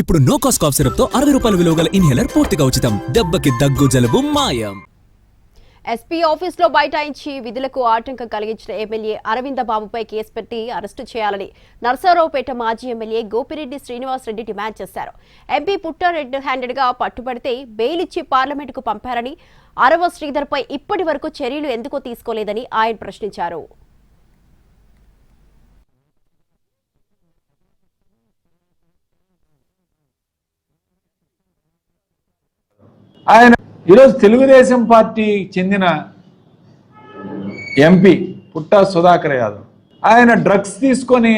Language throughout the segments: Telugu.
ఇప్పుడు నో కాస్ట్ కాఫ్ సిరప్ తో 60 రూపాయల విలువ గల ఇన్హేలర్ పూర్తిగా ఉచితం. దెబ్బకి దగ్గు జలుబు మాయం. ఎస్పీ ఆఫీసులో బైఠాయించి విధులకు ఆటంకం కలిగించిన ఎమ్మెల్యే అరవింద బాబుపై కేసు పెట్టి అరెస్టు చేయాలని నర్సారావుపేట మాజీ ఎమ్మెల్యే గోపిరెడ్డి శ్రీనివాసరెడ్డి డిమాండ్ చేశారు. ఎంపీ పుట్ట రెడ్ హ్యాండెడ్ గా పట్టుబడితే బెయిల్ ఇచ్చి పార్లమెంటుకు పంపారని, అరవ శ్రీధర్పై ఇప్పటి వరకు చర్యలు ఎందుకు తీసుకోలేదని ఆయన ప్రశ్నించారు. ఆయన ఈరోజు తెలుగుదేశం పార్టీకి చెందిన ఎంపీ పుట్టా సుధాకర్ యాదవ్ ఆయన డ్రగ్స్ తీసుకొని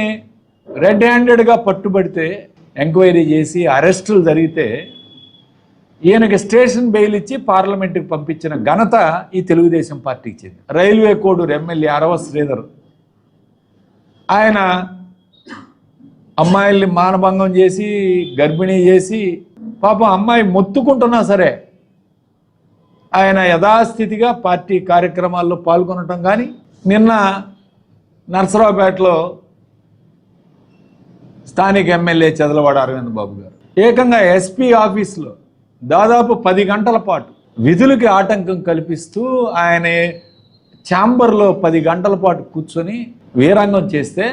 రెడ్ హ్యాండెడ్గా పట్టుబడితే ఎంక్వైరీ చేసి అరెస్టులు జరిగితే ఈయనకి స్టేషన్ బెయిల్ ఇచ్చి పార్లమెంటుకి పంపించిన ఘనత ఈ తెలుగుదేశం పార్టీకి చెంది. రైల్వే కోడూరు ఎమ్మెల్యే అరవ శ్రీధర్ ఆయన అమ్మాయిల్ని మానభంగం చేసి గర్భిణీ చేసి పాపం అమ్మాయి మొత్తుకుంటున్నా సరే ఆయన యథాస్థితిగా పార్టీ కార్యక్రమాల్లో పాల్గొనటం. కానీ నిన్న నర్సరావుపేటలో స్థానిక ఎమ్మెల్యే చదలవాడ అరవింద్ బాబు గారు ఏకంగా ఎస్పీ ఆఫీసులో దాదాపు 10 గంటల పాటు విధులకి ఆటంకం కల్పిస్తూ ఆయన ఛాంబర్లో 10 గంటల పాటు కూర్చొని వీరంగం చేస్తే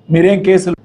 మీరేం కేసులు